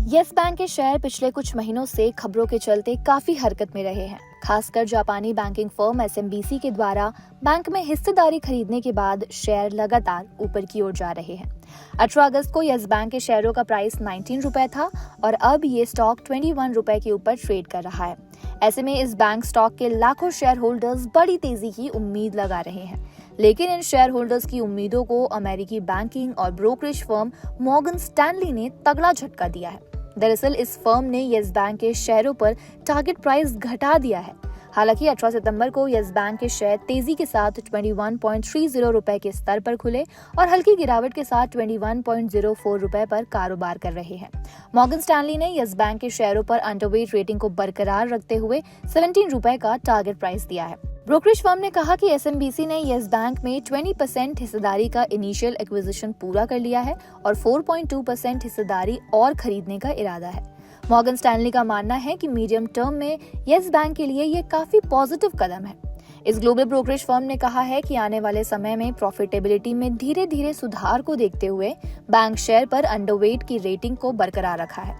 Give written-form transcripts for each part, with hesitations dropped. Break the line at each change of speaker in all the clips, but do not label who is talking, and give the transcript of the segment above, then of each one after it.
Yes bank के share पिछले कुछ महीनों से खबरों के चलते काफी हरकत में रहे हैं। खासकर जापानी बैंकिंग फर्म एसएमबीसी के द्वारा बैंक में हिस्सेदारी खरीदने के बाद शेयर लगातार ऊपर की ओर जा रहे हैं। 18 अगस्त को येस बैंक के शेयरों का प्राइस 19 रुपए था और अब ये स्टॉक 21 रुपए के ऊपर ट्रेड कर रहा है। ऐसे में इस बैंक स्टॉक के लाखों शेयर होल्डर्स बड़ी तेजी की उम्मीद लगा रहे हैं, लेकिन इन शेयर होल्डर्स की उम्मीदों को अमेरिकी बैंकिंग और ब्रोकरेज फर्म मॉर्गन स्टैनली ने तगड़ा झटका दिया है। दरअसल इस फर्म ने येस बैंक के शेयरों पर टारगेट प्राइस घटा दिया है। हालांकि 18 सितंबर को येस बैंक के शेयर तेजी के साथ 21.30 रुपए के स्तर पर खुले और हल्की गिरावट के साथ 21.04 रुपए पर कारोबार कर रहे हैं। मॉर्गन स्टैनली ने येस बैंक के शेयरों पर अंडरवेट रेटिंग को बरकरार रखते हुए 17 रुपए का टारगेट प्राइस दिया है। ब्रोकरेज फर्म ने कहा कि एसएमबीसी ने येस बैंक में 20% हिस्सेदारी का इनिशियल एक्विजिशन पूरा कर लिया है और 4.2% हिस्सेदारी और खरीदने का इरादा है। मॉर्गन स्टैनली का मानना है कि मीडियम टर्म में येस बैंक के लिए ये काफी पॉजिटिव कदम है। इस ग्लोबल ब्रोकरेज फर्म ने कहा है कि आने वाले समय में प्रॉफिटेबिलिटी में धीरे धीरे सुधार को देखते हुए बैंक शेयर पर अंडरवेट की रेटिंग को बरकरार रखा है।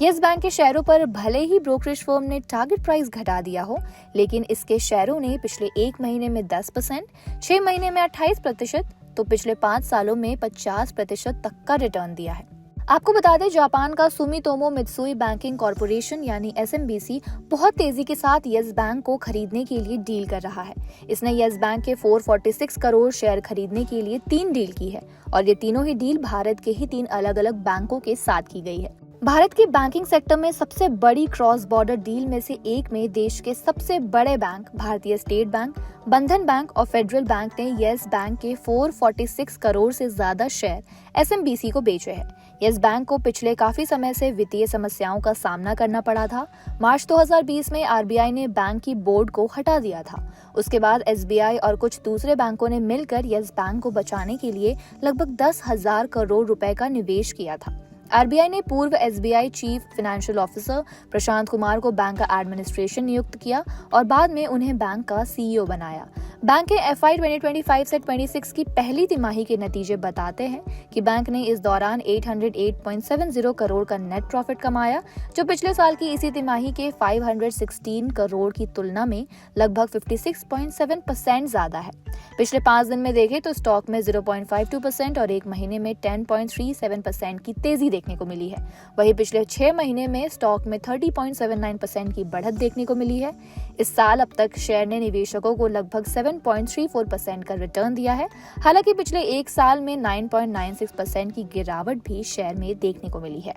येस बैंक के शेयरों पर भले ही ब्रोकरेज फर्म ने टारगेट प्राइस घटा दिया हो, लेकिन इसके शेयरों ने पिछले 1 महीने में 10%, 6 महीने में 28%, तो पिछले 5 सालों में 50% तक का रिटर्न दिया है। आपको बता दें, जापान का सुमितोमो मित्सुई बैंकिंग कॉर्पोरेशन यानी एसएमबीसी बहुत तेजी के साथ येस बैंक को खरीदने के लिए डील कर रहा है। इसने येस बैंक के 446 करोड़ शेयर खरीदने के लिए 3 डील की है और ये तीनों ही डील भारत के ही 3 अलग अलग बैंकों के साथ की गई है। भारत के बैंकिंग सेक्टर में सबसे बड़ी क्रॉस बॉर्डर डील में से एक में देश के सबसे बड़े बैंक भारतीय स्टेट बैंक, बंधन बैंक और फेडरल बैंक ने येस बैंक के 446 करोड़ से ज्यादा शेयर एसएमबीसी को बेचे हैं। येस बैंक को पिछले काफी समय से वित्तीय समस्याओं का सामना करना पड़ा था। मार्च 2020 में आरबीआई ने बैंक की बोर्ड को हटा दिया था। उसके बाद एसबीआई और कुछ दूसरे बैंकों ने मिलकर येस बैंक को बचाने के लिए लगभग 10,000 करोड़ रुपए का निवेश किया था। आरबीआई ने पूर्व SBI chief financial officer Prashant Kumar को बैंक का एडमिनिस्ट्रेशन नियुक्त किया और बाद में उन्हें बैंक का सीईओ बनाया। बैंक के एफआई 2025 से 26 की पहली तिमाही के नतीजे बताते हैं कि बैंक ने इस दौरान 808.70 करोड़ का नेट प्रॉफिट कमाया, जो पिछले साल की इसी तिमाही के 516 करोड़ की तुलना में लगभग 56.7% ज्यादा है। पिछले 5 दिन में देखें तो स्टॉक में 0.52% और 1 महीने में 10.37% की तेजी देखने को मिली है। वहीं पिछले 6 महीने में स्टॉक में 30.79% की बढ़त देखने को मिली है। इस साल अब तक शेयर ने निवेशकों को लगभग 7.34% का रिटर्न दिया है। हालांकि पिछले 1 साल में 9.96% की गिरावट भी शेयर में देखने को मिली है।